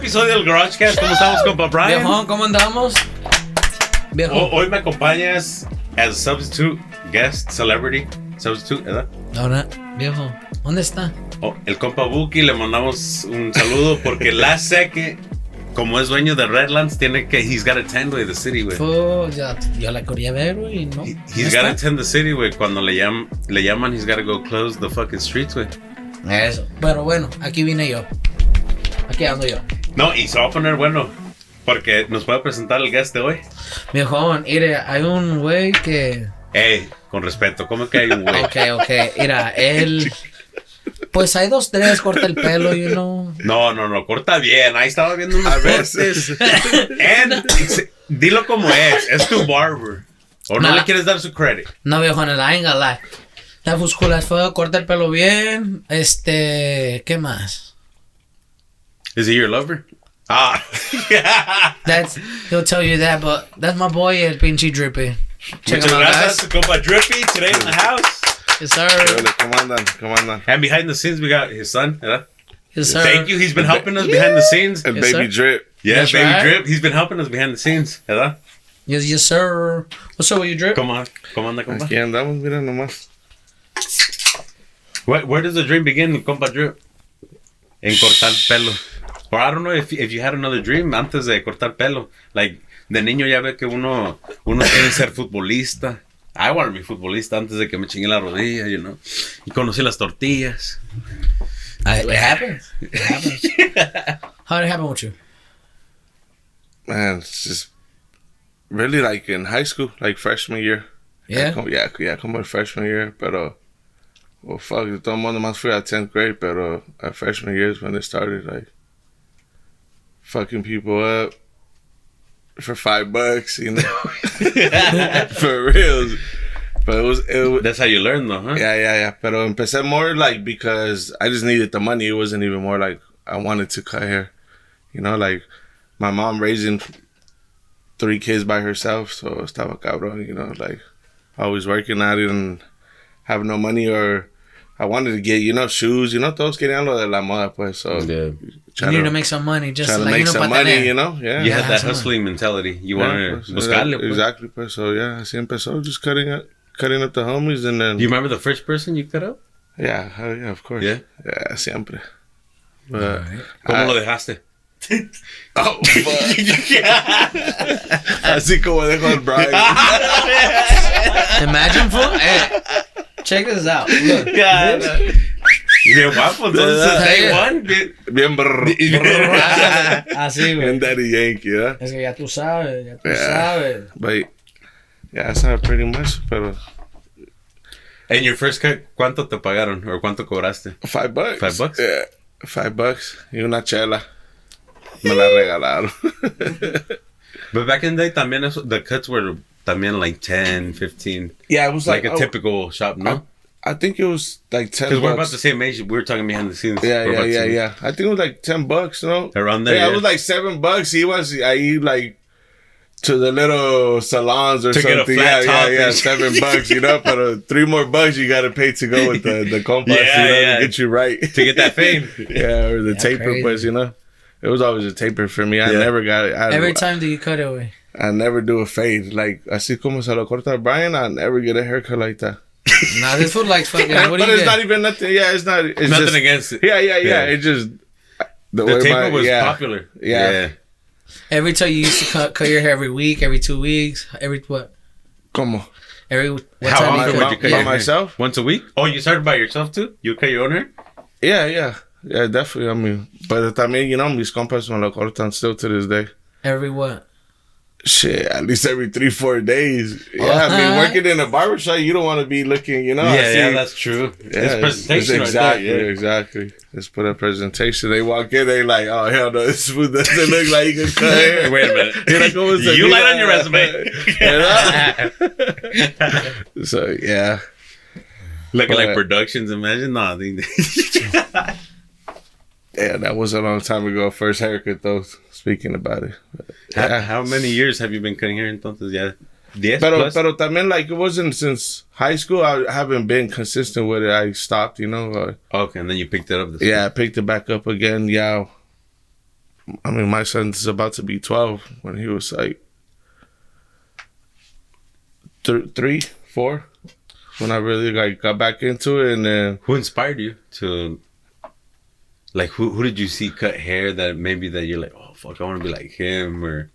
episodio del GarageCast. ¿Cómo estamos, compa Brian? Viejón, ¿cómo andamos? Viejo. Hoy me acompañas as substitute guest celebrity. Substitute, ¿verdad? Ahora, viejo, ¿dónde está? El compa Buki, le mandamos un saludo porque la sé que, como es dueño de Redlands, he's got to attend, güey, the city, güey. Yo la quería ver, güey, ¿no? He's got to attend the city, güey. Cuando le llaman, he's got to go close the fucking streets, güey. Eso. Pero bueno, aquí vine yo. Aquí ando yo. No, y se va a poner bueno, porque nos puede presentar el guest de hoy. Viejón, mire, hay un güey que... Con respeto, ¿cómo que hay un güey? Ok, mira, él... Pues hay 2, 3, corta el pelo, you know. No, corta bien. Ahí estaba viendo unos cortes. Dilo como es tu barber. ¿O no le quieres dar su credit? No, viejo, no, I ain't gonna lie. La fuscula es feo, corta el pelo bien. ¿Qué más? Is he your lover? He'll tell you that, but that's my boy, el pinche Drippy. Check Muchas him out, gracias, guys. compa Drippy, today in the house. Yes, sir. ¿Cómo andan? And behind the scenes, we got his son, ¿verdad? Yes, sir. Thank you, he's been helping us behind the scenes. El Yes, baby sir. Drip. Yeah, That's baby right. Drip, he's been helping us behind the scenes, ¿verdad? Yes, sir. What's up with you, Drip? ¿Cómo anda, compa? Aquí andamos, mira nomás. Where does the dream begin, compa Drip? En cortar pelo. Or I don't know if you had another dream antes de cortar pelo. Like, de niño ya ve que uno quiere ser futbolista. I want to be futbolista antes de que me chingue la rodilla, you know. Y conocí las tortillas. It happens. How did it happen with you? Man, it's just really like in high school, like freshman year. Yeah? Como el freshman year, pero well, fuck, de todo mundo más fui at 10th grade, pero at freshman year is when they started like fucking people up for $5, you know, for reals. But it was. That's how you learn, though, huh? Yeah. Pero empecé more like because I just needed the money. It wasn't even more like I wanted to cut hair, you know, like my mom raising 3 kids by herself, so estaba cabrón, you know, like always working at it and have no money, or I wanted to get, you know, shoes, you know, todos querían lo de la moda, pues, so. Yeah. You need to make some money, just Trying to like, make some money, you know, yeah. You had that That's hustling mentality. You wanted to pues, buscarle, pues. exactly, pues, so yeah, así empezó, just cutting up the homies, and then. Do you remember the first person you cut up? Yeah, hell yeah, of course. Yeah? Yeah, siempre. But, Alright. ¿Cómo lo dejaste? Oh, fuck. Así como dejó el Brian. Imagine, fool. Hey, check this out. Look. Bien guapo, entonces, day one. Bien brr. Así, güey. Bien Daddy Yankee, ¿verdad? Es que ya tú sabes, Yeah. But, yeah, that's how pretty much, pero. En your first cut, ¿cuánto te pagaron? ¿O cuánto cobraste? $5. $5? Yeah, $5. Y una chela. Me la regalaron. But back in the day, también the cuts were también like 10, 15. Yeah, it was like a typical shop, no? I think it was like $10. Because we're about the same age. We were talking behind the scenes. Yeah. I think it was like $10, no? Around there, Yeah, yeah. it was like $7. He was, like, to the little salons or To get a something. flat top Yeah, and- $7, you know? But $3 more you got to pay to go with the compas, Yeah, you know, yeah. to get you right. To get that fame. Yeah, or the taper, crazy. pues, you know? It was always a taper for me. I never got it. Every time do you cut it away? I never do a fade. Like, así como se lo corta Brian, I never get a haircut like that. Nah, this food like fucking. What do But you it's get? not even nothing. Yeah, it's not. It's Nothing just, against it. Yeah. Yeah. It just The way taper was popular. Yeah. Every time you used to cut your hair every week, every 2 weeks, every what? Como? What How time often you would cut? you cut by your hair? myself? Once a week? Oh, you started by yourself too? You cut your own hair? Yeah, definitely. I mean, but también, you know, mis compas me lo cortan still to this day. Every what? Shit, at least every 3-4 days. Yeah, I mean, working in a barbershop, you don't want to be looking, you know. Yeah, that's true. It's presentation exactly, right there. Yeah. exactly. Let's put a presentation. They walk in, they like, oh, hell no, this food doesn't look like you can cut hair. Wait a minute. Mira cómo se You mira. lied on your resume. So, yeah. Looking like But- productions, imagine. Nah, Yeah, that was a long time ago. First haircut, though, speaking about it. Yeah. How many years have you been cutting hair entonces? Ya 10 Pero plus? también, like, it wasn't since high school. I haven't been consistent with it. I stopped, you know. Okay, and then you picked it up. Yeah, I picked it back up again. Yeah. I mean, my son's about to be 12 when he was like 3, 4. When I really like got back into it, and then Who inspired you to? Like, who did you see cut hair that maybe that you're like, oh fuck, I want to be like him, or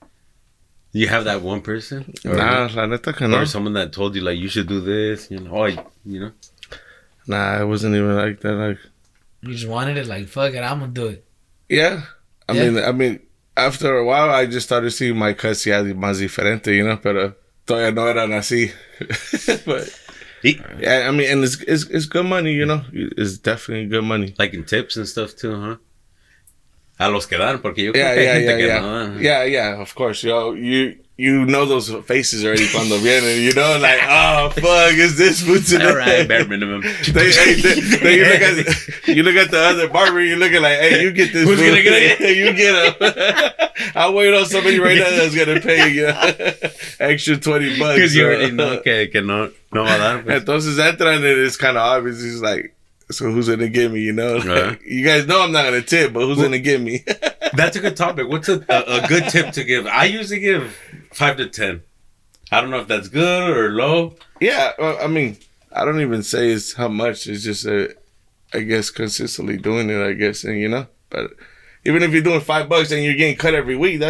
you have that one person? Or, nah, la neta que no. or someone that told you like you should do this, you know? Oh, you know. Nah, it wasn't even like that. Like, You just wanted it, like, fuck it, I'm gonna do it. yeah. I mean, after a while, I just started seeing my cuts ya más diferente, you know. Pero todavía no eran así. But yeah, I mean, and it's good money, you know. It's definitely good money. Like in tips and stuff too, huh? A los que dan, porque yo creo Yeah, que hay yeah, gente yeah, que yeah. no dan. Yeah, of course. You know those faces already cuando vienen, you know, like, oh, fuck, is this food today? All right, bare minimum. You look at the other barber, you looking like, hey, you get this Who's food. gonna get it? You get him. I'll wait on somebody right now that's going to pay you extra $20. Because you already know que no va a dar. Pues. Entonces entran and it's kind of obvious. He's like, so who's going to give me, you know? Like, you guys know I'm not going to tip, but who's going to give me? That's a good topic. What's a good tip to give? I usually give 5 to 10. I don't know if that's good or low. Yeah, well, I mean, I don't even say it's how much. It's just, I guess, consistently doing it, I guess, and you know. But even if you're doing $5 and you're getting cut every week, con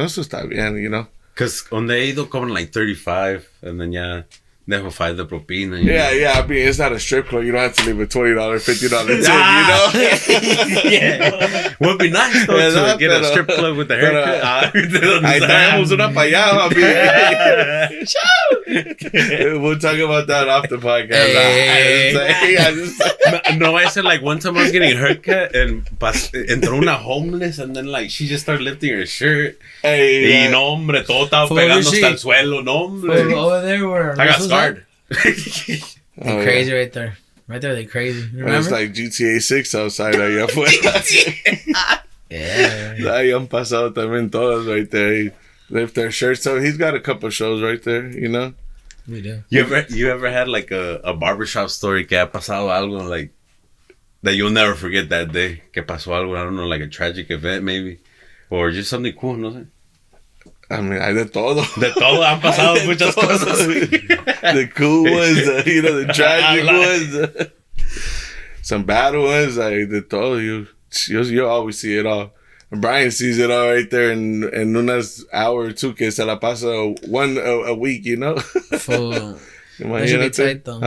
eso está bien, you know. Because on the Eido cobran like 35, and then ya dejo 5 de propina. You know? Yeah, I mean, it's not a strip club. You don't have to leave a $20, $50 tip, you know? Yeah. Would be nice, though, to get a strip club with the haircut. Ahí traemos una para allá, papi. We'll talk about that off the podcast. No, I said, like, one time I was getting a haircut, and entró una homeless, and then, like, she just started lifting her shirt. Y no, hombre, todo estaba pegando hasta el suelo, no, hombre. Over there where I got scarred. They're crazy right there. Right there, they crazy. Remember? It's like GTA 6 outside allá afuera. Yeah. Ahí han pasado también todos right there. He lift their shirts up. He's got a couple shows right there, you know? We do. You ever had like a barbershop story que ha pasado algo like that you'll never forget that day? Que pasó algo, I don't know, like a tragic event maybe? Or just something cool, no sé. I mean, hay de todo. De todo, han pasado muchas cosas. The cool ones, you know, the tragic ones. Some bad ones, like de todo. You always see it all. Brian sees it all right there in unas hour or two que se la pasa one a week, you know? Full. That should be tight, though.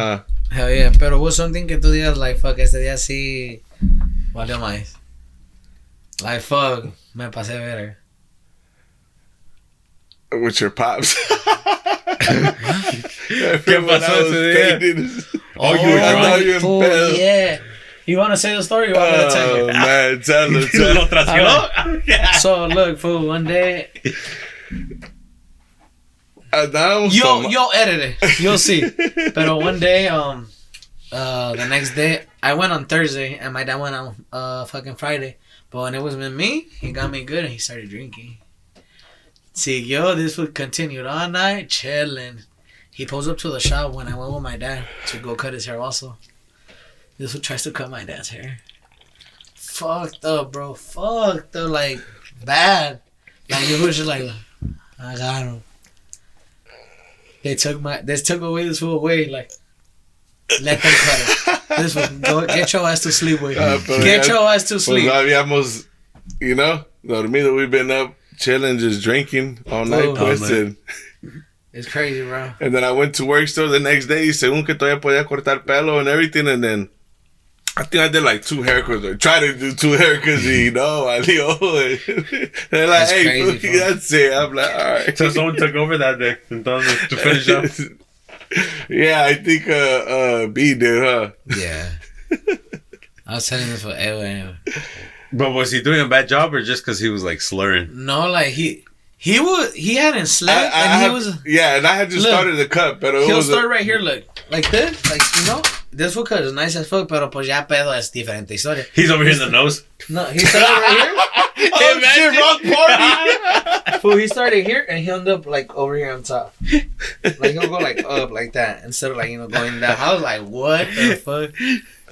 Hell yeah. Pero what's something que tú digas, like, fuck, este día sí valió más? Like, fuck, me pasé ver. With your pops. ¿Qué pasó ese día? Oh, you were drunk? Yeah. You want to say the story or want me to tell you? Oh, man, tell Lo traicionó. So, look, fool, one day... You'll edit it. You'll see. But one day, the next day, I went on Thursday, and my dad went on fucking Friday. But when it was with me, he got me good, and he started drinking. See, this would continue all night, chilling. He pulls up to the shop when I went with my dad to go cut his hair also. This one tries to cut my dad's hair. Fucked up, bro. Fucked up, like, bad. Like, it was just like, I got him. They took this fool away, like, let them cut it. This one, go get your ass to sleep, with. Get your ass to sleep. Pues habíamos, you know, dormido, we've been up, chilling, just drinking all night, twisted. It's crazy, bro. And then I went to work still the next day, según que todavía podía cortar pelo and everything, and then I think I did like 2 haircuts, or tried to do 2 haircuts, you know, they're like, That's hey, crazy, that's it. I'm like, all right. So someone took over that day, entonces, to finish up. Yeah, I think B did, huh? Yeah. I was telling this for anyway. But was he doing a bad job, or just because he was like slurring? No, like he hadn't slept, and he was... Yeah, and I had just started the cut, but he'll start right here, look, like this, like, you know, this foot cut is nice as fuck, pero pues ya pedo es diferente historia. He's over here in the nose. No, he started right here. Oh shit, wrong party. Fool, he started here, and he'll end up like over here on top. Like he'll go like up like that instead of like, you know, going down. I was like, what the fuck?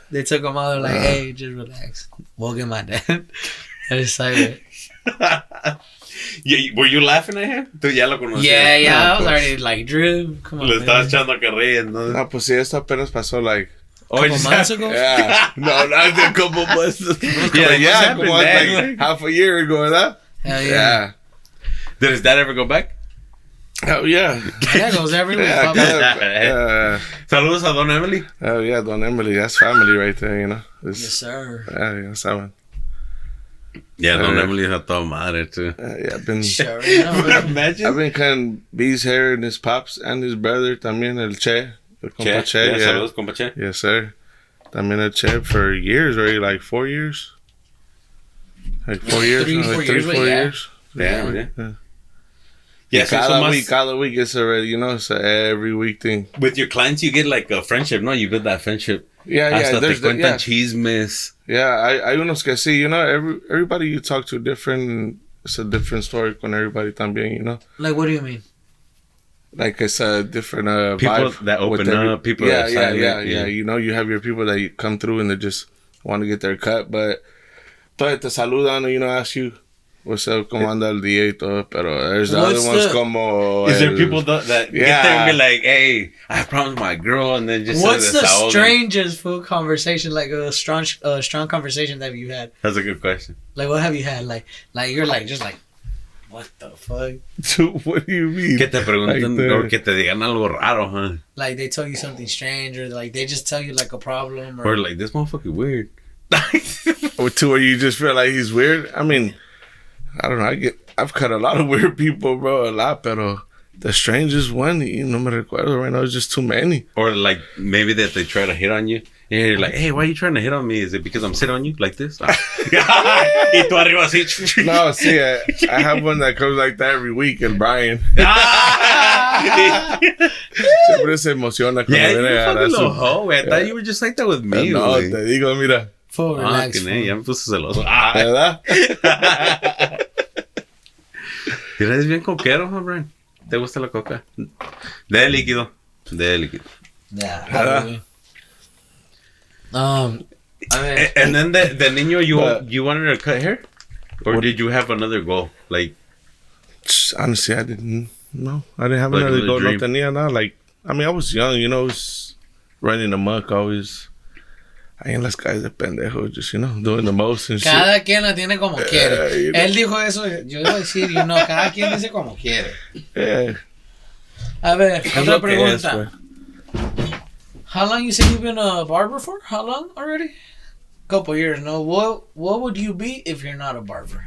They took him out. They're like, hey, just relax. We'll get my dad. I decided. Were you laughing at him? Tú ya lo conocías. Yeah, I was already like, Drip, come on, Le estabas man. echando carrilla, ¿no? No, pues sí, esto apenas pasó, like... Couple months ago? Yeah. No, not a couple months. Yeah, como like half a year ago, ¿verdad? Hell yeah. Did his dad ever go back? Hell yeah. Yeah, goes everywhere. Yeah, Saludos a Don Emily. hell yeah, Don Emily. That's family right there, you know. Yes, sir. Yeah, saben. Yeah, Don Emily es a toda madre, too. Yeah, I've been... Sure, you know, Imagine. I've been cutting B's hair and his pops and his brother también, el Che. El compa Che, Yeah, yeah. saludos, compa Che. Yes, sir. También el Che for years already, like 4 years. Like 4 years? 3, 4 years, 4 yeah. years. Damn, yeah. Yeah. Yeah, so Cada week it's already, you know, it's a every week thing. with your clients, you get like a friendship, no? You build that friendship. Yeah, Hasta te there's cuentan chismes. Yeah, hay unos que sí, you know, everybody you talk to different, it's a different story con everybody también, you know. like, what do you mean? Like it's a different People vibe that open with up, people that are silent. yeah. You know, you have your people that you come through and they just want to get their cut, but te saludan, you know, ask you what's up, cómo anda el día y todo, pero there's the other ones como... Is there people that get there and be like, hey, I promised my girl, and then just... What's the strangest food conversation, like a strong conversation that you had? That's a good question. Like, what have you had? Like you're like, just like, what the fuck? Dude, what do you mean? Que te pregunten or que te digan algo raro, huh? Like, they tell you something strange, or like, they just tell you like a problem, Or like, this motherfucker weird. Or two where you just feel like he's weird. I mean, I don't know. I've cut a lot of weird people, bro. A lot, pero the strangest one, no me recuerdo right now. It's just too many. Or like maybe that they try to hit on you. And you're like, hey, why are you trying to hit on me? Is it because I'm sitting on you like this? Y tú arriba así. No, see, I have one that comes like that every week, and Brian. Siempre se emociona cuando viene a agarrar su... I thought you were just like that with me. No, te digo, mira. Full relax. Ya me puse celoso. ¿Verdad? Eres bien coquero, huh, Brian? ¿Te gusta la coca? De líquido. Yeah. ¿Verdad? I mean, And then the niño, you wanted to cut hair? Or did you have another goal? Like, honestly, I didn't have Like another another goal. dream. No tenía nada. Like, I mean, I was young, you know, was running amok always. Ahí en las calles de pendejo, just, you know, doing the most and shit. cada quien la tiene como quiere. you know. Él dijo eso, yo iba a decir, cada quien dice como quiere. Yeah. A ver, otra lo que es, pregunta. How long you say you've been a barber for? How long already? Couple years, no? What would you be if you're not a barber?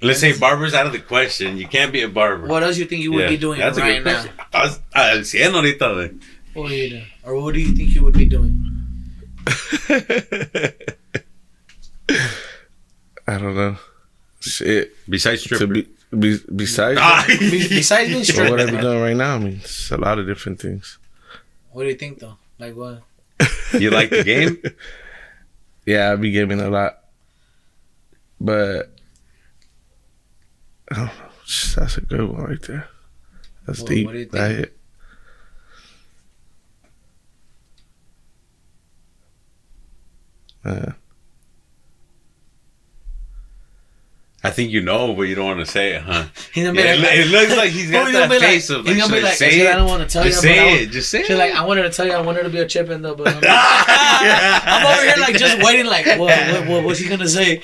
let's say barber's out of the question. You can't be a barber. What else you think you would be doing That's a right good now? question. Al 100 ahorita, güey. What would you do? Or what do you think you would be doing? I don't know. Shit. Besides stripper. Besides Besides being or straight. what I'm doing right now, I mean, it's a lot of different things. What do you think though? Like what? You like the game? Yeah, I be gaming a lot. But I don't know. That's a good one right there. That's What- deep. what do you think? That hit. I think you know, but you don't want to say it, huh? He's gonna be Yeah, like, it looks like he's got He's gonna that be face like, of he's like, gonna be should I like, say I said, it? I don't want to tell you. Just but I say want- it. Just say She's it. like, I wanted to tell you, I wanted to be a chip in the, but I'm over here like just waiting, like, what's he gonna say?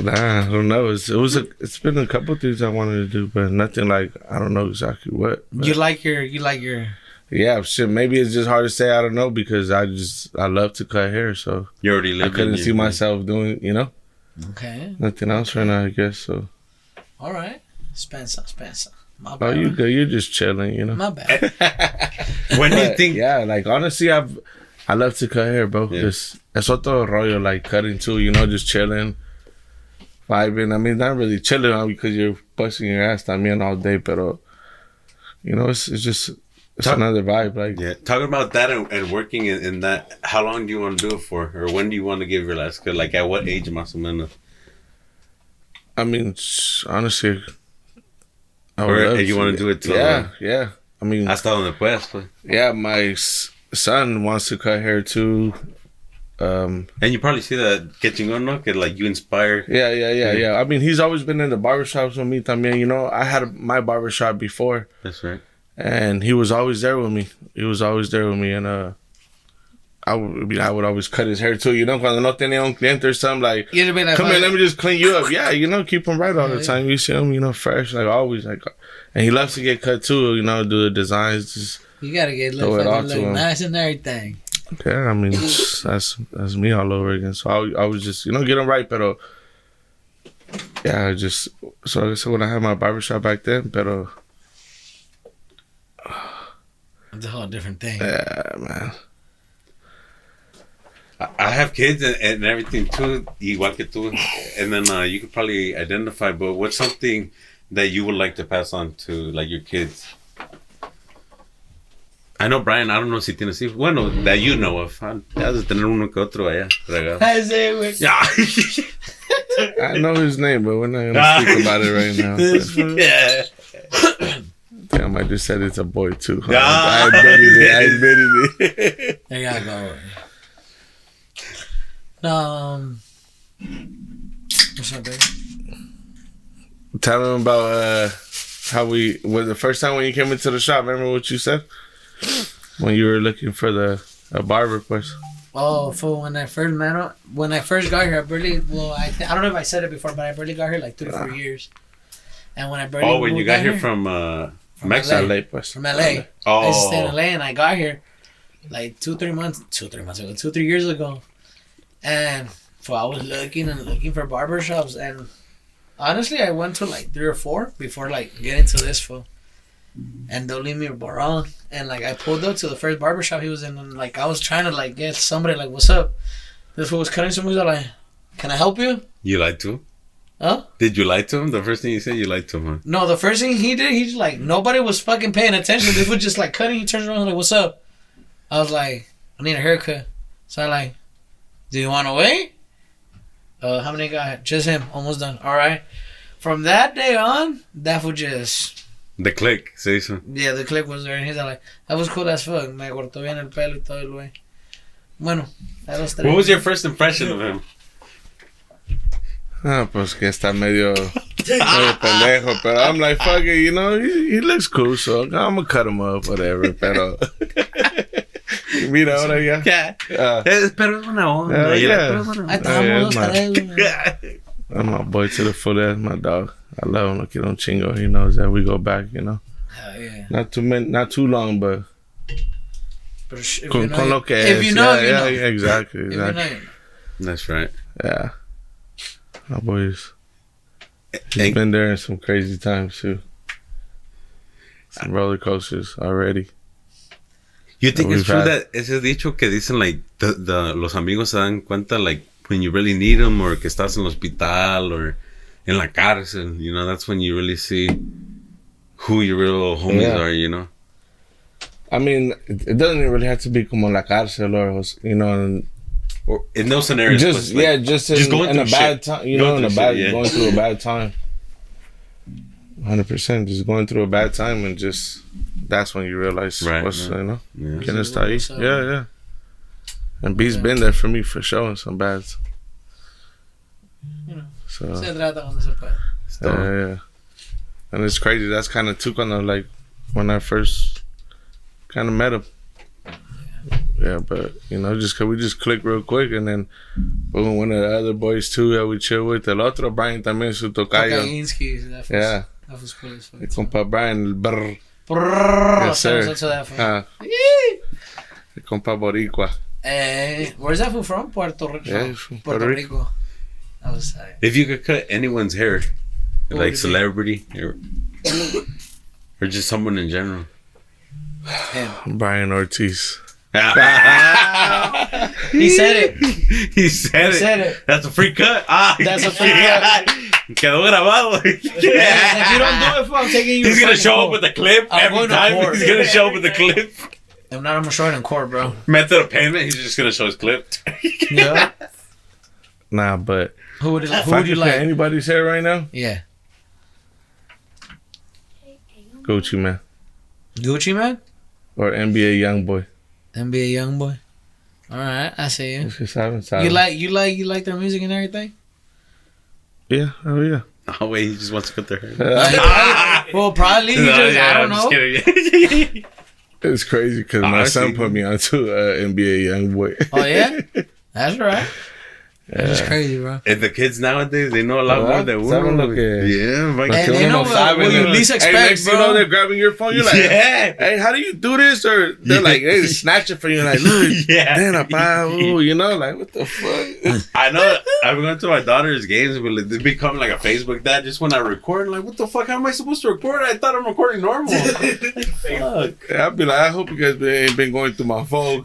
Nah, I don't know. It's been a couple things I wanted to do, but nothing like I don't know exactly what. But You like your. yeah, shit. Maybe it's just hard to say. I don't know because I love to cut hair, so You already I lived couldn't see myself doing Okay. nothing else right now. I guess so. All right. Spencer. My Oh, bad. you good? You're just chilling, My bad. When do you But, think? yeah, like honestly, I love to cut hair, bro. Yeah. Just es otro rollo, like cutting too. Just chilling, vibing. I mean, not really chilling because you're busting your ass también all day, pero it's just another vibe. Like Yeah, talking about that and working in that. How long do you want to do it for, or when do you want to give your last cut? Like at what age, más o menos? I mean, honestly, I would Or love you want to do it till? Yeah. I mean, Hasta donde puedas, pues. yeah, my son wants to cut hair too. And you probably see that que chingón, no? Que like you inspire. Yeah. I mean, he's always been in the barbershops with me también. You know, I had my barbershop before. That's right. And he was always there with me. And I would always cut his hair too. You know, cuando no tenía un cliente or something, like, come here, let me just clean you up. Yeah, you know, keep him right all the time. You see him, you know, fresh, like always. Like, and he loves to get cut too, you know, do the designs. Just you got to get look nice and everything. Yeah, I mean, that's me all over again. So I was just, you know, get him right, pero yeah, so when I had my barbershop back then, pero it's a whole different thing. Yeah, man. I have kids and everything too, igual que tú. And then you could probably identify, but what's something that you would like to pass on to like your kids? I know Brian, I don't know si tienes hijos. Bueno, that you know of. Has de tener uno que otro allá. I know his name, but we're not going to speak about it right now. Yeah. Damn, I just said it's a boy too. Huh? I admitted it. There you go. What's up, baby? Tell him about how the first time when you came into the shop. Remember what you said when you were looking for a barber place? Oh, for when I first got here, I don't know if I said it before, but I barely got here like 3 or 4 years. And when I barely when you got here from Mexico, LA, from LA. Oh, I used to stay in LA, and I got here like 2-3 years ago. And I was looking for barbershops, and honestly, I went to like 3 or 4 before like getting to this fool. And don't leave me wrong. And like I pulled up to the first barbershop he was in, and like I was trying to like get somebody like, "What's up?" This fool was cutting somebody like, "Can I help you?" You lied to him? Huh? Did you lie to him? The first thing you said, you lied to him, huh? No, the first thing he did, he's like, nobody was fucking paying attention. This was just like cutting. He turns around like, "What's up?" I was like, "I need a haircut." So I like, "Do you want to wait?" How many got? Just him. Almost done. All right. From that day on, that was just... The click, se hizo. Yeah, the click was there. And he's like, that was cool as fuck. Me cortó bien el pelo y todo el güey. Bueno, that was... What was your first impression of him? Pues que está medio pendejo. Pero I'm like, fuck it, you know, he looks cool, so I'm gonna cut him up, whatever. Pero... Mira, ahora ya. Pero es una onda. I'm my boy to the full. That's my dog. I love him. Look at him, chingo. He knows that we go back, you know. Hell yeah. Not too long, but con lo que if you know, you know. Exactly. If you know, you know. That's right. Yeah. My boys. He's been there in some crazy times too. Some roller coasters already. You think it's true that ese dicho que dicen like los amigos se dan cuenta like when you really need them, or que estás en el hospital or en la cárcel, you know, that's when you really see who your real homies are, you know? I mean, it doesn't really have to be como la cárcel or, you know, or in those scenarios. Just going in a bad time, you know, going through a bad time. 100%, just going through a bad time, and just that's when you realize what's, you know, quién está ahí. Yeah. And B's been there for me for sure in some bads. You know, so yeah. And it's crazy. That's kind of too kind of like when I first kind of met him. Yeah, but you know, just cause we just clicked real quick, and then boom, one of the other boys too that we chill with, el otro Brian también su tocayo. Yeah. That was cool as fuck. El compa Brian, el brr. Yes, sir. El compa Boricua. Where's that food from? Puerto Rico. Yeah, from Puerto Rico. That was if you could cut anyone's hair, like celebrity or just someone in general. Brian Ortiz. He said it. He said it. That's a free cut. That's a free cut. Quedó grabado. If you don't do it, I'm taking you. He's gonna show up with a clip every time. He's gonna show up with a clip. If not, I'm gonna show it in court, bro. Method of payment. He's just gonna show his clip. Yeah. Nah, but who would you like? Anybody's hair right now? Yeah. Gucci Man. Gucci Man? Or NBA Youngboy. NBA Youngboy. All right, I see you. It's just having You like their music and everything? Yeah, oh yeah. Oh wait, he just wants to cut their hair. Well, probably. I don't know. Kidding. It's crazy because my son put me onto NBA YoungBoy. Oh yeah, that's right. That's just crazy, bro. And the kids nowadays, they know a lot more than uno. Yeah, and they know what you least expect, next bro. You know, they're grabbing your phone. You're like, hey, how do you do this? Or they're like, they snatch it from you. Like, look, you know, like, what the fuck? I know. I've gone to my daughter's games, but they become like a Facebook dad just when I record. Like, what the fuck? How am I supposed to record? I thought I'm recording normal. Fuck. Yeah, I'd be like, I hope you guys ain't been going through my phone.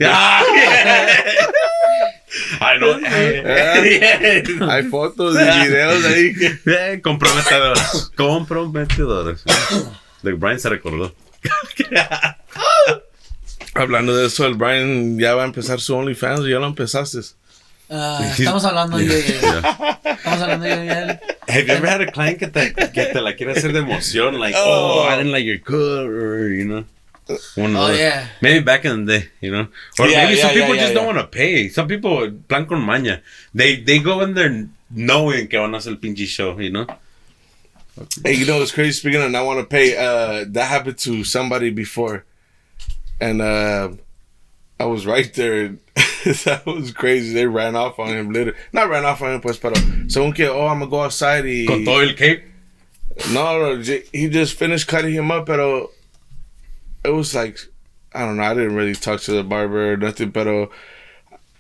I know. Hay fotos y videos ahí. Comprometedores. Like Brian se recordó. Hablando de eso, el Brian ya va a empezar su OnlyFans. ¿Ya lo empezaste? Estamos hablando yo y él. Estamos hablando yo y él. Have you ever had a client que te la quiere hacer de emoción? Like, I didn't like your cut, or, you know. Yeah. Maybe back in the day, you know. Or maybe some people just don't want to pay. Some people, plan con maña. They go in there knowing que van a hacer el pinche show, you know. Hey, you know what's crazy? Speaking of not want to pay, that happened to somebody before. And I was right there. That was crazy. They ran off on him. Literally. Not ran off on him, pues, pero según que, I'm going to go outside. Con todo el cape? No, he just finished cutting him up, pero it was like, I don't know, I didn't really talk to the barber or nothing, but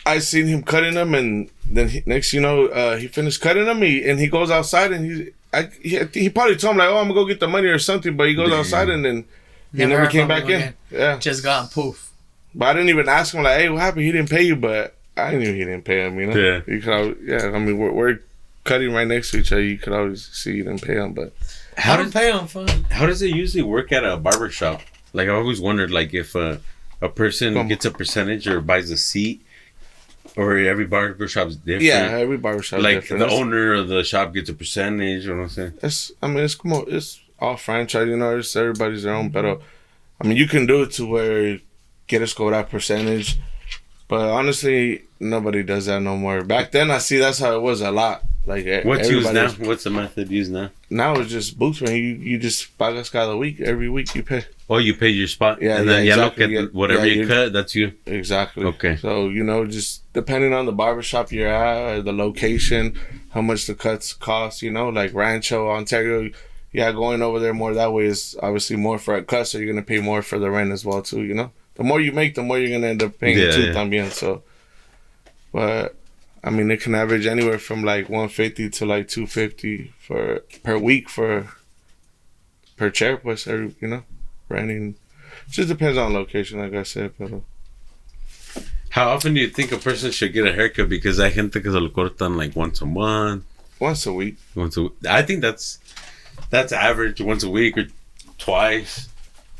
I seen him cutting him, and then next he finished cutting him, and he goes outside, and he probably told him like, I'm gonna go get the money or something, but he goes outside, and then he never came back in. Yeah, just got poof. But I didn't even ask him like, hey, what happened? He didn't pay you, but I knew he didn't pay him. You know, I mean, we're cutting right next to each other. You could always see he didn't pay him, but how does it usually work at a barber shop? Like, I always wondered, like, if a person gets a percentage or buys a seat, or every barber shop's different. Yeah, every barber shop like, different. The owner of the shop gets a percentage, you know what I'm saying? It's all franchise, you know, it's everybody's their own, but, I mean, you can do it to where quieres cobrar percentage, but honestly, nobody does that no more. Back then, I see that's how it was a lot. Like, what's used now? What's the method used now? Now it's just boots, man. You just pagas cada week. Every week you pay. Oh, you pay your spot? Yeah, and then exactly. Whatever you cut, that's you? Exactly. Okay. So, you know, just depending on the barbershop you're at, or the location, how much the cuts cost, you know, like Rancho, Ontario, going over there more that way is obviously more for a cut, so you're going to pay more for the rent as well, too, you know? The more you make, the more you're going to end up paying too, también. So, but I mean, it can average anywhere from like $150 to like $250 per week per chair, pues, you know, renting. Just depends on location, like I said. But how often do you think a person should get a haircut? Because hay gente que se lo cortan like once a month. Once a week. I think that's average. Once a week or twice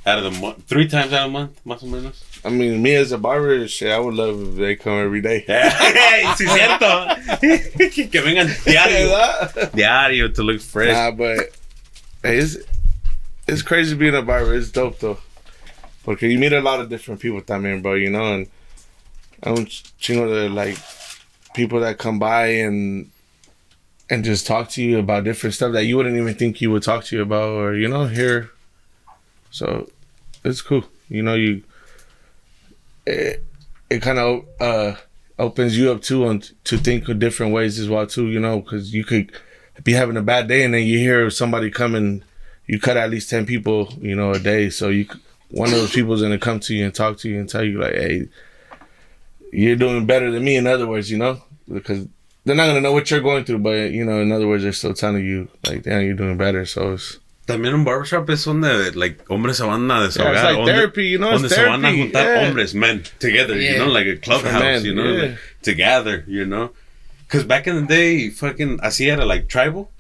out of the month, 3 times out of the month, más o menos. I mean, me as a barber, shit, I would love if they come every day. Sí, cierto. Que vengan diario to look fresh. Nah, but hey, it's crazy being a barber. It's dope though, porque you meet a lot of different people también, bro. You know, and the like people that come by and just talk to you about different stuff that you wouldn't even think you would talk to you about, or you know, here. So it's cool. You know, it kind of opens you up too to think of different ways as well too, you know, because you could be having a bad day and then you hear somebody come and you cut at least 10 people, you know, a day. So one of those people is going to come to you and talk to you and tell you like, hey, you're doing better than me, in other words, you know, because they're not going to know what you're going through, but, you know, in other words, they're still telling you like, damn, you're doing better. So it's... También un barbershop es donde, like, hombres se van a desahogar. Yeah, it's like therapy, you know, donde se van a juntar hombres, men, together, you know, like a clubhouse, you know, like, together, you know. Because back in the day, fucking, así era, like, tribal.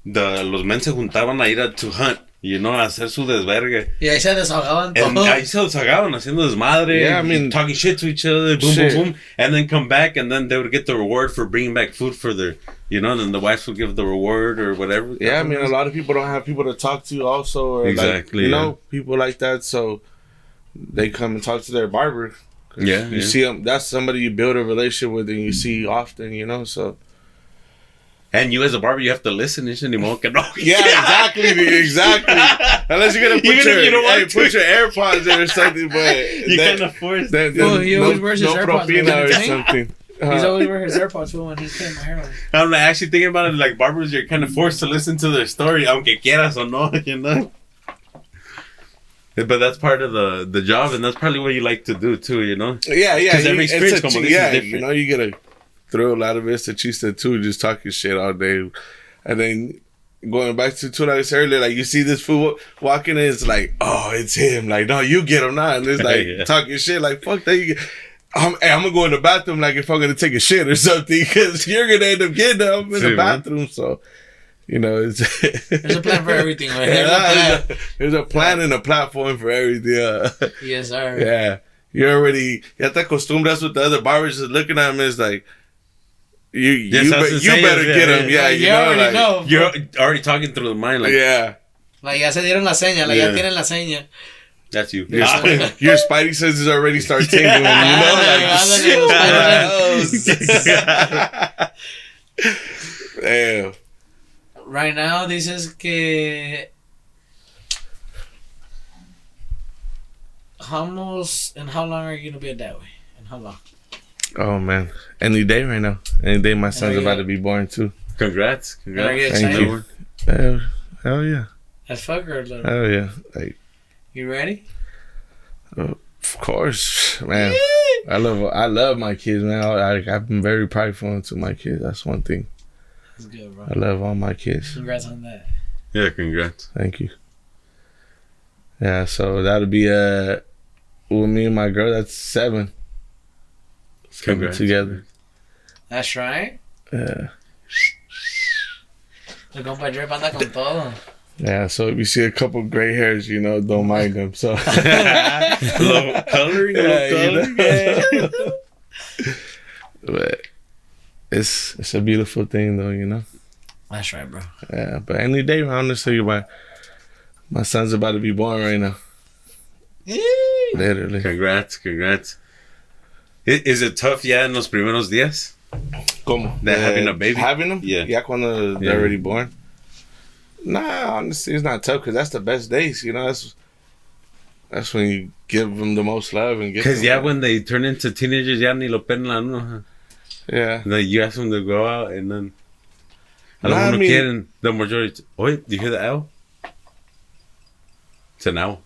Los men se juntaban a ir to hunt, you know, a hacer su desvergue. Y ahí se desahogaban todo. Ahí se desahogaban, haciendo desmadre. Yeah, I mean, talking shit to each other, boom, boom, boom. And then come back, and then they would get the reward for bringing back food for their... You know, then the wife will give the reward or whatever. Yeah, I mean, a lot of people don't have people to talk to also. Or exactly. Like, you know, people like that. So they come and talk to their barber. Yeah. You see them. That's somebody you build a relationship with and you see often, you know, so. And you as a barber, you have to listen. It's anymore. Yeah, exactly. Unless you're gonna put your AirPods in or something, but you can't afford. He always wears his AirPods or something. He's always wearing his AirPods when he's cutting my hair. I'm like actually thinking about it. Like barbers, you're kind of forced to listen to their story, aunque quieras o no, you know. But that's part of the job, and that's probably what you like to do too, you know. Yeah. Because every experience is different. You know, you get a thrill out of it. It's a chiste too, just talking shit all day, and then going back to 2 hours earlier, like you see this fool walking in, it's like, oh, it's him. Like, no, you get him now, and it's like talking shit. Like, fuck that. I'm gonna go in the bathroom like if I'm gonna take a shit or something, because you're gonna end up getting up in the bathroom. Man. So, you know, there's a plan for everything. Right? There's a plan and a platform for everything. Yes, sir. Yeah, ya te acostumbras with the other barbers just looking at him. It's like. You better get him. Yeah, you already know. You're already talking through the mind. Like, yeah. Like, ya se dieron la seña. Like, ya tienen la seña. That's you. Your spidey senses already start tingling. Damn. Right now, dices que... how long are you going to be a dad? And how long? Oh man, any day right now. Any day my son's about to be born too. Congrats. Are you excited? Hell yeah. As fuck or little? Hell yeah. Like, you ready? Of course, man. I love my kids, man. I've been very prideful to my kids. That's one thing. That's good, bro. I love all my kids. Congrats on that. Yeah, congrats. Thank you. Yeah, so that'll be with me and my girl. That's 7. Coming together. That's right. Yeah. El compa Drip anda con todo. Yeah, so if you see a couple gray hairs, you know, don't mind them. So little coloring, yeah. But it's a beautiful thing, though, you know. That's right, bro. Yeah, but any day, honestly, my son's about to be born right now. Literally. Congrats. Is it tough, en los primeros días? ¿Cómo? Having a baby? Having them? Yeah. Yeah, cuando they're already born? Nah, honestly, it's not tough because that's the best days, you know? That's when you give them the most love and get. Because when they turn into teenagers, ya ni lo pelan uno. Huh? Yeah. Like you ask them to go out and then. I mean, quieren, the majority. Oh, do you hear the owl? It's an owl.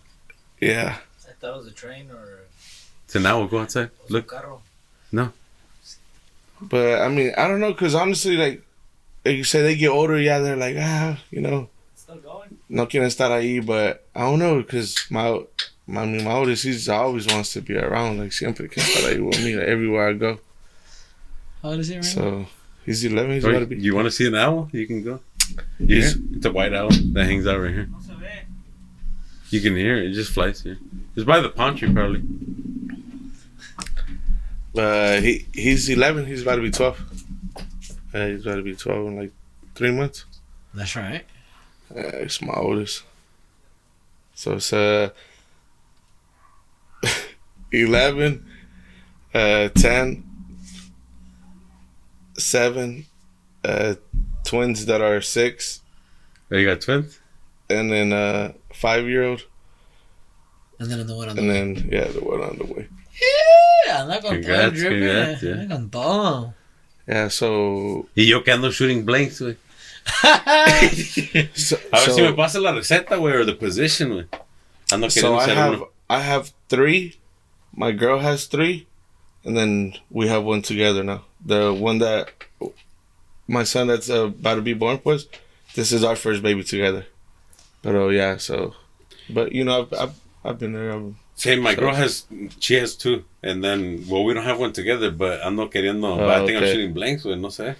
Yeah. I thought it was a train or. It's an owl. Go outside. Look. No. But I mean, I don't know, because honestly, like you say, they get older, yeah, they're like, you know. Still going? No quieren estar ahí, but I don't know, because my oldest, he always wants to be around, like, siempre que estar ahí with me, like, everywhere I go. How old is he right now? So, he's 11, he's about to be. You want to see an owl? You can go. It's a white owl that hangs out right here. You can hear it. It just flies here. It's by the palm tree, probably. He's 11. He's about to be 12. He's about to be 12 in like 3 months. That's right. It's my oldest. So it's 11, 10, 7, twins that are 6. Oh, you got twins? And then 5-year-old. And then the one on the way. And then, the one on the way. Yeah, anda con todo, Drippy. Anda con todo. Yeah, so... Y yo que ando shooting blanks, güey. A ver si me pasa la receta, güey, or the position, güey. Ando queriendo hacer uno. I have 3. My girl has 3. And then we have one together now. The one that my son that's about to be born was, this is our first baby together. But yeah, so... But, you know, I've been there. Same, my girl has 2. And then, we don't have one together, but ando queriendo, but I think I'm shooting blanks, güey, no sé.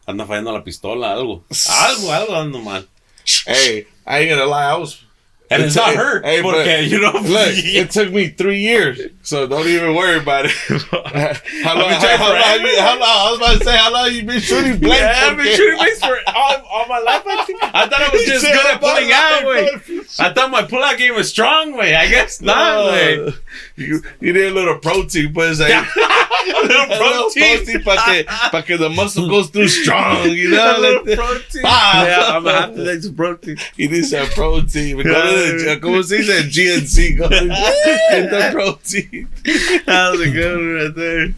Ando fallando la pistola, algo ando mal. Hey, I ain't gonna lie, and it's not her, porque, you know. Look, it took me 3 years, so don't even worry about it. How long? I was about to say, how long you been shooting blanks? Yeah, I've been shooting blanks for all my life, I think. I thought I was just good at pulling out, güey. I thought my pullout game was strong, güey. I guess not, güey. You need a little protein, pues. Like, A little protein. para que the muscle goes through strong, you know? A little protein. Yeah, I'm gonna have to take some protein. He needs some protein. Go to the, como se dice, GNC. Go to get the protein. That was a good one right there.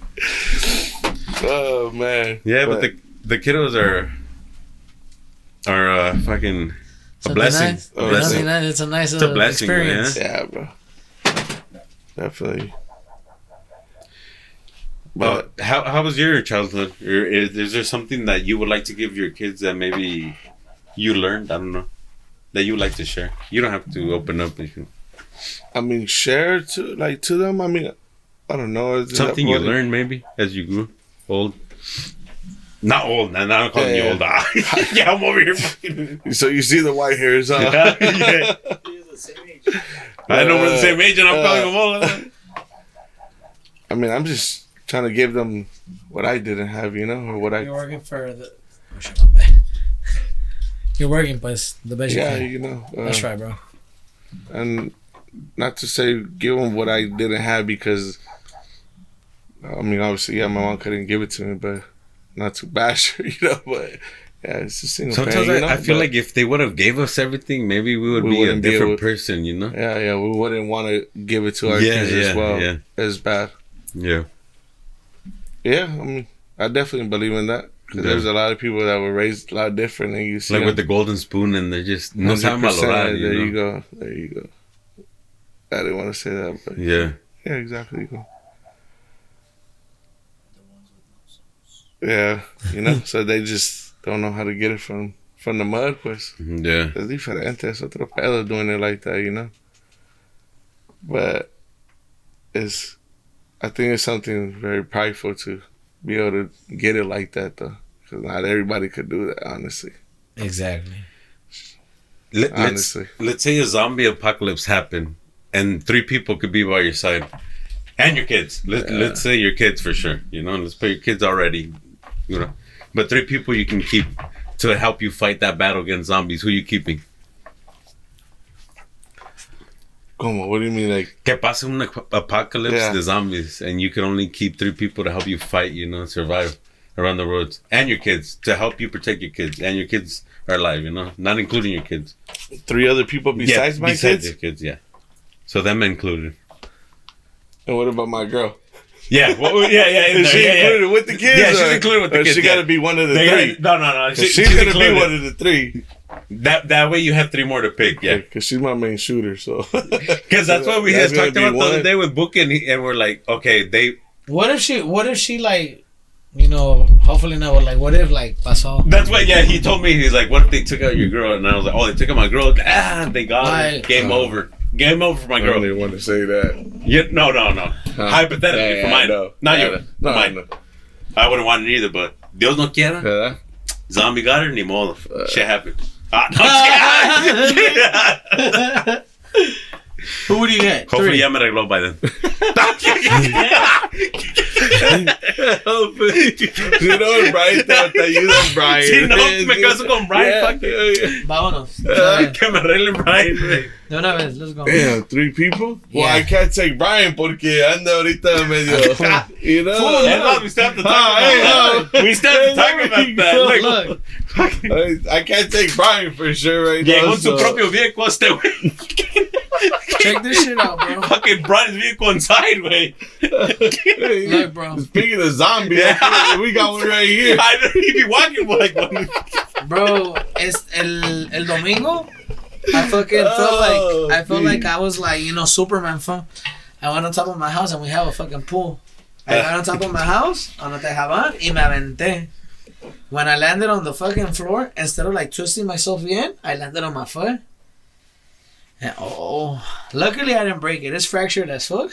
Oh, man. Yeah, but the kiddos are fucking a blessing. Nice. A blessing. It's a nice It's a blessing, experience. Yeah, bro. Definitely. But how was your childhood? Or is there something that you would like to give your kids that maybe you learned? I don't know. That you would like to share. You don't have to open up. I mean, share to them. I mean, I don't know. Something you learned maybe as you grew old. Not old. Now I'm calling you old. Yeah, I'm over here. So you see the white hairs, huh? Yeah. I know we're the same age, and I'm calling them old. I mean, I'm just trying to give them what I didn't have, you know, or what I. You're working for the. Oh shit, my bad. You're working, pues the best you can. You know. That's right, bro. And not to say give them what I didn't have because, I mean, obviously, yeah, my mom couldn't give it to me, but not to bash her, you know. But yeah, it's a single. Sometimes parent, you know? I feel like if they would have gave us everything, maybe we would be a different person, you know. Yeah, we wouldn't want to give it to our kids as well. Yeah. As bad. Yeah. Yeah, I mean, I definitely believe in that. Because there's a lot of people that were raised a lot different, and you see like with the golden spoon, and they're just no saben valorar. There you go. I didn't want to say that, but yeah, exactly. Yeah, you know, so they just don't know how to get it from the mud, pues. Yeah, es diferente, es otro pedo doing it like that, you know. But I think it's something very prideful to be able to get it like that, though, because not everybody could do that, honestly. Exactly. Let's say a zombie apocalypse happened, and 3 people could be by your side, and your kids. Let's say your kids for sure. You know, let's put your kids already. You know, but 3 people you can keep to help you fight that battle against zombies. Who are you keeping? Como? What do you mean, like? Que pase un apocalypse de zombies, and you can only keep 3 people to help you fight, you know, survive around the roads. And your kids, to help you protect your kids. And your kids are alive, you know, not including your kids. 3 other people besides my kids? Besides your kids, yeah. So them included. And what about my girl? Yeah, Is she included with the kids? Yeah, she's included with the kids. She got to be one of the 3. No. She's going to be one of the 3. That way you have 3 more to pick, yeah. Because she's my main shooter, so. Because that's what we had talked about the other day with Book, and we're like, okay, they. What if she like, you know, hopefully not, but like, what if like pasó? That's what, yeah, he told me, he's like, what if they took out your girl? And I was like, oh, they took out my girl. They got her. Game over. Game over for my girl. I don't even want to say that. Yeah, no. Hypothetically, for mine. Not yours. For mine. No. I wouldn't want it either, but Dios no quiera. Zombie got her, ni modo. Shit happened. Who would you get? Hopefully ya me arregló by then. You know, Brian te ayuda, Brian. Si no, me caso con Brian. Fuck it. Vámonos. Que me arregle Brian, güey. De una vez, let's go. Damn, 3 people? Yeah. Well, I can't take Brian porque anda ahorita medio, you know? We still have to talk about that. We still have to talk about that. Look. I can't take Brian for sure right now. Llegó en su propio vehículo este güey. Check this shit out, bro. Fucking Brian's vehicle inside, güey. Look, bro. Speaking of zombies, we got one right here. I know he'd be walking like one. Bro, es el domingo. I fucking felt like I was like, you know, Superman fun. I went on top of my house and we have a fucking pool. I went on top of my house, on the tejaban, y me aventé. When I landed on the fucking floor, instead of like twisting myself in, I landed on my foot. And luckily I didn't break it. It's fractured as fuck.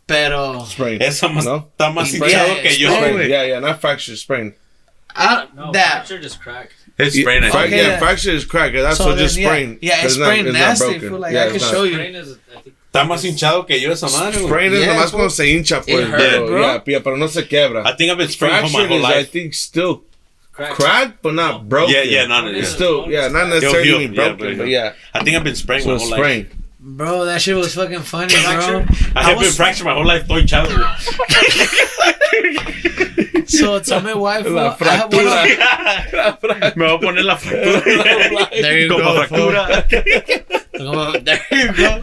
Pero... Sprain. Eso ¿No? Está más hinchado que yo, güey. Yeah, not fracture, sprain. Fracture just cracked. It's sprain. Fracture is cracked. That's what just sprain. Yeah, it's sprain nasty. I feel like I can show you. Está más hinchado que yo esa madre, güey. Sprain es nomás cuando se hincha, pues. Yeah, pero no se quebra. I think I've been spraying for my whole life. I life. think still cracked, but not broken. Yeah, not it's still, not necessarily broken, but yeah. I think I've been spraying my whole life. Bro, that shit was fucking funny, bro. I have been fractured my whole life. Estoy hinchado. So tell me why. La fractura. Me voy a poner la fractura. There you Como go. fractura. There you go.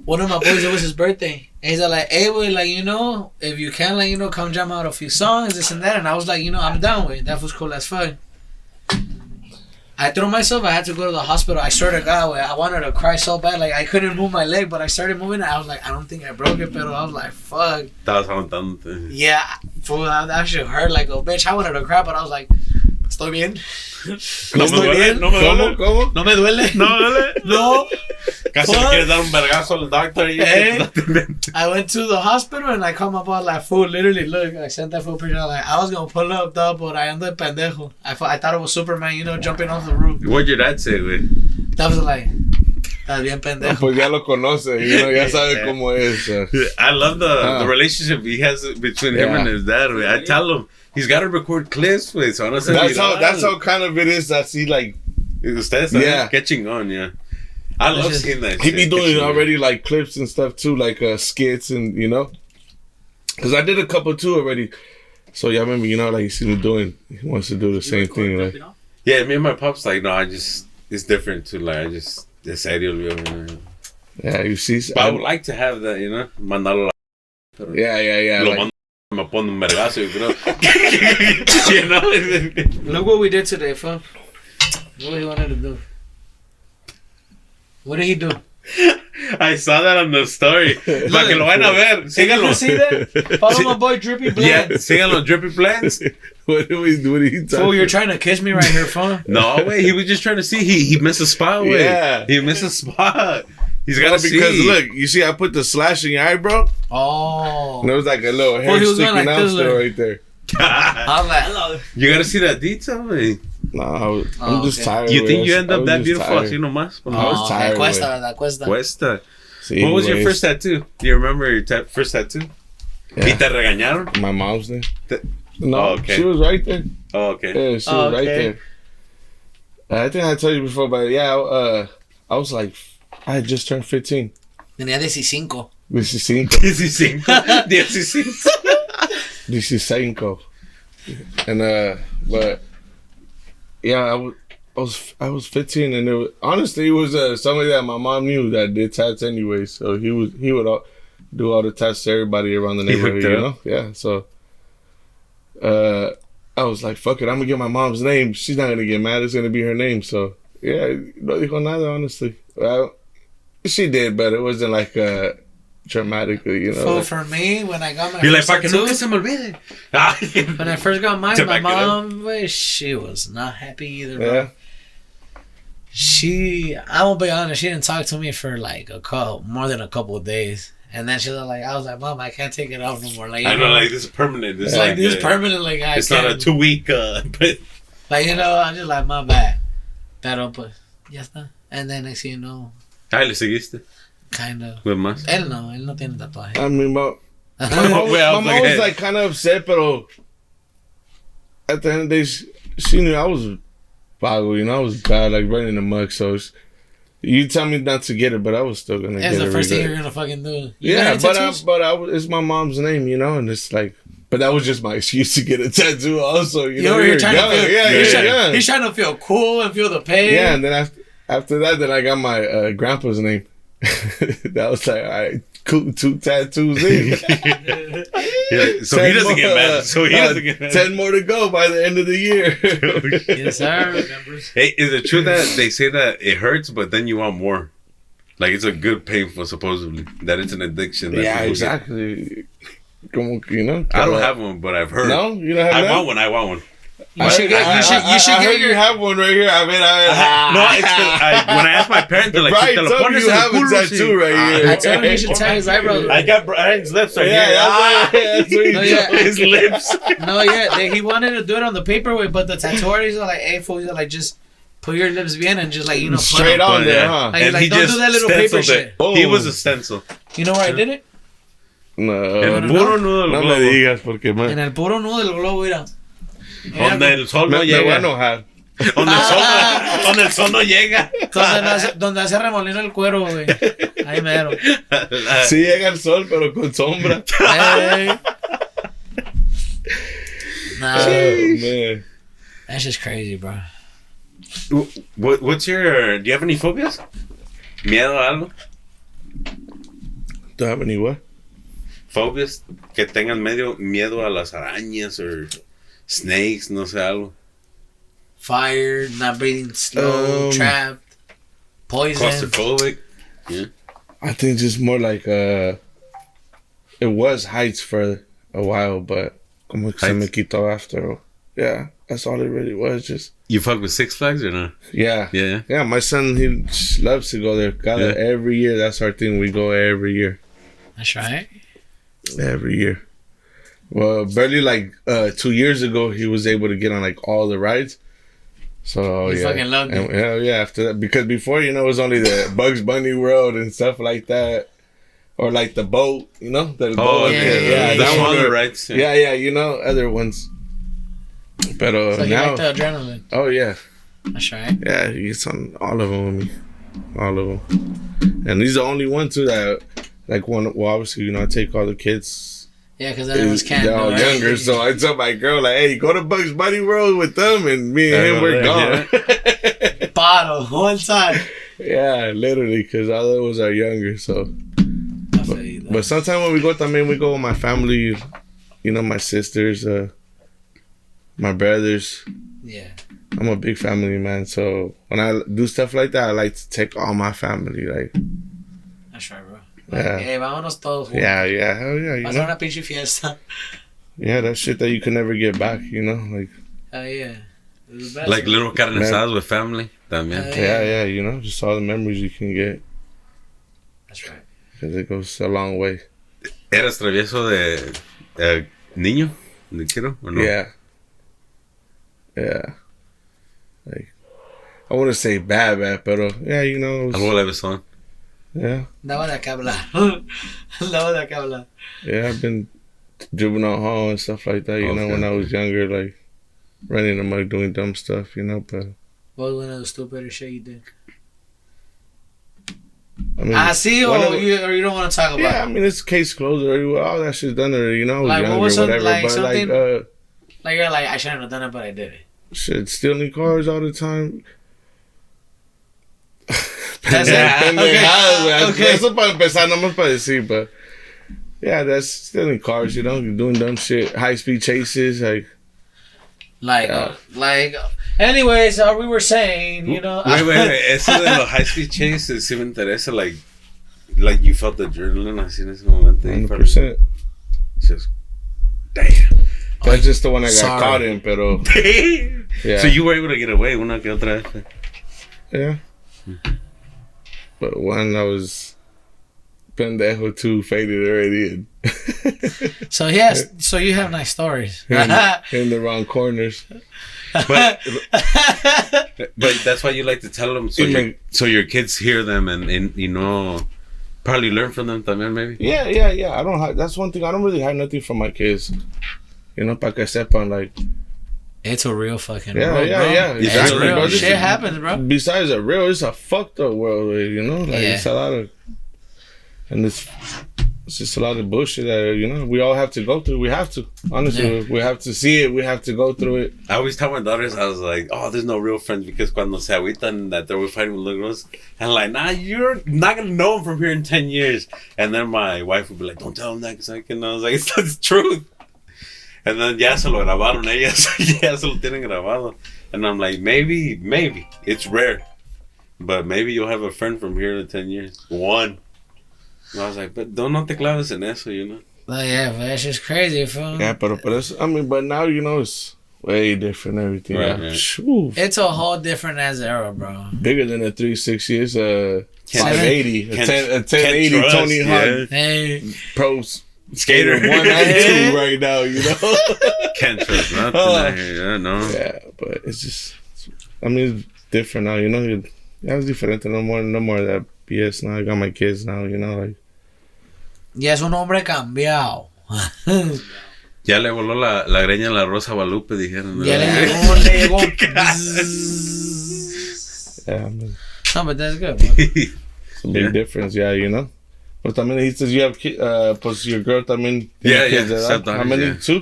One of my boys, it was his birthday. And he's like, hey, boy, like, you know, if you can, like, you know, come jam out a few songs, this and that. And I was like, you know, I'm down with it. That was cool as fuck. I threw myself. I had to go to the hospital. I swear to God, I wanted to cry so bad. Like, I couldn't move my leg, but I started moving it. I was like, I don't think I broke it, but I was like, fuck. Estabas aguantándote. Yeah, fool, that shit hurt like a bitch. I wanted to cry, but I was like, estoy bien. No me duele, no me duele. ¿Cómo? No me duele. No me duele. No. Casi le quieres dar un vergazo al doctor. I went to the hospital and I called my boss like, fool, literally, look, I sent that full picture. Like, I was going to pull up, dog, but I ando de pendejo. I thought it was Superman, you know, jumping off the roof. What'd your dad say, güey? That was like, estás bien pendejo. Pues ya lo conoce, you know, ya sabe cómo es. I love the relationship he has between him and his dad, güey. I tell him, he's got to record clips, güey. So That's how kind of it is. I see, like, ustedes catching on, yeah. I love seeing that. He be doing already like clips and stuff too, like skits and you know, because I did a couple too already. So yeah, I remember, you know, like he's doing. He wants to do the same thing, like. Yeah, me and my pops like, no, it's different too. Like, es serio, you know. Yeah, you see. But I would like to have that, you know, mandarlo. Yeah. Lo Like, mando, me pone un vergazo, yo creo. You know. Look what we did today, fam. What he wanted to do. What did he do? I saw that on the story. Para que lo vayan a ver. Síganlo. You see that? Follow my boy Drippy Blends. Yeah, síganlo, Drippy Blends. what are you talking? Fool, you're trying to kiss me right here, fam. No, wait, he was just trying to see. He missed a spot, wait. Yeah. He missed a spot. He's got to see. Because look, you see, I put the slash in your eyebrow. Oh. And there was like a little hair he was sticking going like out this, still look. right there. I was like, hello. You got to see that detail, man. No, I'm just tired. You think you I end up was that just beautiful tired. así nomás? I was tired. Cuesta. Sí, What was your güey. first tattoo? Do you remember your first tattoo? Yeah. ¿Y te regañaron? My mom's name. No, Oh, okay. she was right there. Oh, okay. Yeah, she was right there. I think I told you before, but yeah, I was like, I had just turned 15. Tenía 15. 15. 15. And but yeah, I was 15, and honestly, it was somebody that my mom knew that did tats anyway. So he would do all the tats to everybody around the neighborhood, you know? Yeah. So I was like, fuck it, I'm gonna get my mom's name. She's not gonna get mad. It's gonna be her name. So yeah, no dijo nada, honestly. She did, but it wasn't like dramatically, you know. So like, for me, when I got my You're like, first para que tattoo, nunca se me olvide. when I first got mine, To my back it up. mom, she was not happy either, bro. yeah. I won't be honest, she didn't talk to me for like more than a couple of days. And then she was like, I was like, Mom, I can't take it off no more. Like, I know, like, this is permanent. This is like this is permanent. Like, it's not a 2 week, but... Like, you know, I'm just like, my bad. Pero, pues, ya está. And then next thing you know, Ay, le seguiste. kind of. With más. Él no tiene tatuaje. I mean, my mom was like kind of upset, but at the end of the day, she knew I was vago, you know, I was bad, like running the muck. So you tell me not to get it, but I was still gonna get it. That's the first thing you're gonna fucking do. Yeah, but it's my mom's name, you know, and it's like, but that was just my excuse to get a tattoo. Also, you know, you're trying to feel, he's trying to feel cool and feel the pain. Yeah, and then after that, then I got my grandpa's name. That was like, all right, cool, 2 tattoos in. Yeah, so he doesn't get mad. So he doesn't get mad. 10 more to go by the end of the year. Yes, sir. Hey, is it true that they say that it hurts, but then you want more? Like, it's a good painful, supposedly. That it's an addiction. That Yeah, people exactly. Como que, you know, I don't have one, but I've heard. No, you don't have that? I want one. You should get you have one right here. I mean, No, it's 'cause when I asked my parents, they're like, Brian "Te lo told me pones you en el have a culo, tattoo sí." right here. I told him he should tie his eyebrows. I got Brian's lips right Yeah, here. that's what he No, told yeah. me. His lips. No, yeah, he wanted to do it on the paper, but the tattoo artists are like, hey, fool, he's like, just put your lips bien and just like, you know, put Straight them. on But, there, yeah. huh? Like, And he don't just do that little paper stenciled shit. it. He was a stencil. You know where I did it? En No, el puro nudo del no me globo. digas porque En man, el puro nudo del globo, mira. Donde el sol no me voy a llega. enojar. Donde el sol no llega. Donde hace remolino el cuero, güey. Ahí mero. Sí llega el sol, pero con sombra. Hey. Nah, Man. that's just crazy, bro. What's your... Do you have any phobias? ¿Miedo a algo? Do I have any what? Phobias que tengan medio miedo a las arañas o snakes, no sé, algo. Fire, not breathing slow, trapped, poison. Claustrophobic. Yeah. I think just more like it was heights for a while, but como que se me quitó after. Yeah, that's all it really was. Just You fuck with Six Flags or no? yeah. Yeah. My son, he loves to go there. Every year. That's our thing. We go every year. That's right. Every year. Well, barely like 2 years ago, he was able to get on like all the rides. So You fucking loved it. Hell yeah, after that, because before, it was only the Bugs Bunny World and stuff like that, or like the boat, the boat. The that smaller one, rides. Yeah, other ones. But So you now, like the adrenaline. oh yeah, That's right. yeah, he gets on all of them with me, all of them, and he's the only one too that like one. Well, obviously, I take all the kids. Yeah, because everyone's can't. They're all younger, so I tell my girl like, "Hey, go to Bugs Bunny World with them," and me and him we're gone. Bottle one time. Yeah, literally, because all of us are younger. So, but sometimes when we go, we go with my family. My sisters, my brothers. Yeah. I'm a big family man, so when I do stuff like that, I like to take all my family. Like, that's right, bro. Yeah. Hey, vámonos todos juntos. Yeah, hell yeah. Pasar una pinche fiesta. Yeah, that shit that you can never get back, like. Hell yeah. Like little carne asadas with family. También. Yeah, just all the memories you can get. That's right. Because it goes a long way. ¿Eras travieso de niño? ¿De quiero o no? Yeah. Like, I wouldn't say bad, pero yeah, it was, Algo levesón. Yeah. Daba de acá hablar. Yeah, I've been juvenile hall and stuff like that, when I was younger, like running amok, doing dumb stuff, but. What was one of the stupidest shit you did? I mean, or you don't want to talk about it? Yeah, I mean, it's case closed already. All that shit's done already, I was like, younger, what was whatever. Like but something, like, you're like, I shouldn't have done it, but I did it. Shit, stealing cars all the time. That's it? Okay. Eso para empezar, no más para decir, but yeah, that's stealing cars, doing dumb shit, high speed chases, anyways, we were saying, Wait, eso de los high speed chases, sí me interesa, like you felt the adrenaline así en ese momento. 100%. Just, damn. That's just the one I got caught in, pero. Yeah. So you were able to get away una que otra vez. Yeah. But one I was pendejo, two faded already. So you have nice stories. in the wrong corners. But that's why you like to tell them so your kids hear them and probably learn from them también maybe. Yeah. That's one thing. I don't really hide nothing from my kids. Pa que sepan, like. It's a real fucking world, bro. Exactly. It's real. Bro. Shit happens, bro. Besides it's a fucked up world, it's a lot of, and it's just a lot of bullshit that we all have to go through. We have to, honestly, we have to see it. We have to go through it. I always tell my daughters, I was like, oh, there's no real friends because cuando se agüitan that they were fighting with little girls, and I'm like, nah, you're not gonna know them from here in 10 years. And then my wife would be like, don't tell them that because I was like, it's the truth. And then ya se lo grabaron ellas. Ya se lo tienen grabado. And I'm like, maybe. It's rare. But maybe you'll have a friend from here in 10 years. One. And I was like, but no te claves en eso, Oh, yeah, but that's just crazy, fool. Yeah, but now, it's way different, everything. Right. It's a whole different ass era, bro. Bigger than a 360. It's a 580. A 1080 Tony Hawk. Hey. Pros. Skater 1 and 2 right now, Can't trust nothing out here, no. Yeah, but it's just, it's different now, it's different. No more of that BS now. I got my kids now, like. Ya es un hombre cambiado. Ya le voló la greña a la Rosa Guadalupe, dijeron. Ya le llegó. Yeah, man. No, but that's good. Bro. It's a big difference, yeah, you know. But I mean, he says you have pues your girl también tiene kids, ¿verdad? How many? Yeah.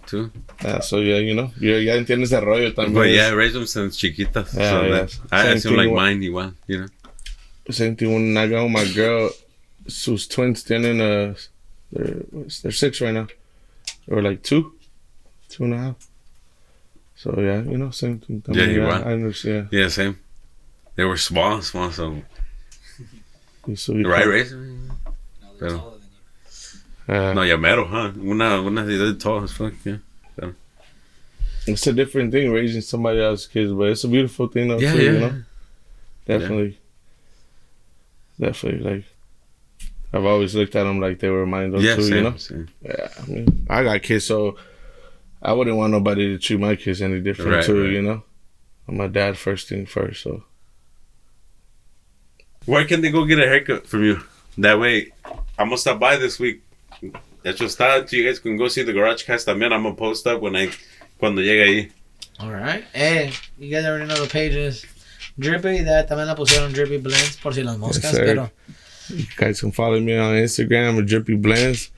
Two. Yeah, so yeah, you know, ya entiendes el rollo también. But yeah, I raised them since chiquitas. Yeah, so yeah. I seem like mine igual, you know. Same thing when I got home, my girl, sus twins tienen, they're 6 right now. Or like 2.5. So yeah, you know, same thing. Yeah, igual. I understand. Yeah, same. They were small, so. So Right, raising. Pero. No, ya mero, huh? Una de tall as fuck, yeah. So. It's a different thing raising somebody else's kids, but it's a beautiful thing though, too, you know? Definitely. Yeah. Definitely, like, I've always looked at them like they were mine though, too, same, you know? Same. Yeah, I mean, I got kids, so I wouldn't want nobody to treat my kids any different, too, you know? I'm my dad first thing first, so. Where can they go get a haircut from you? That way, I'm gonna stop by this week. That just start. You guys can go see the GarageCast también. I'm gonna post up cuando llegue ahí. Alright. Hey, you guys already know the pages. Drippy, también la pusieron Drippy Blends por si las moscas, pero. You guys can follow me on Instagram with Drippy Blends.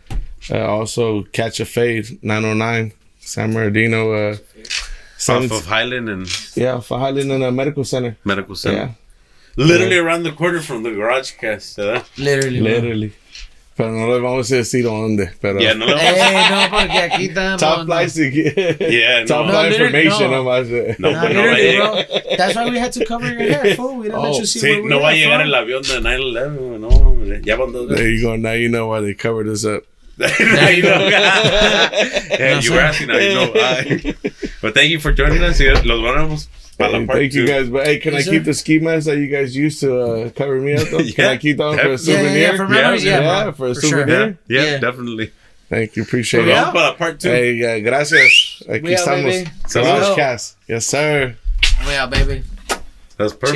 Also, Catch a Fade 909 San Bernardino. Off of Highland and. Yeah, for Highland and Medical Center. Medical Center. Yeah. Literally around the corner from the GarageCast, ¿verdad? Literally. Pero no le vamos a decir dónde. Pero yeah, no, no, porque aquí estamos. Top flight, yeah, top flight information. No, bro. That's why we had to cover your hair, fool. We don't let you see where we no va a llegar el avión de 9/11. No, ya van 2 veces. There you go. Now you know why they covered us up. There you go. Yeah, you were asking. Now you know. But thank you for joining us. Los vamos. Thank you guys, but hey, can I keep the ski mask that you guys used to cover me up? Can I keep that for a souvenir? Yeah, for memories, for a souvenir. Sure. Yeah, definitely. Thank you, appreciate it. Vamos para part 2. Hey, gracias. Aquí estamos. GarageCast. Yes, sir. We out, baby. That's perfect.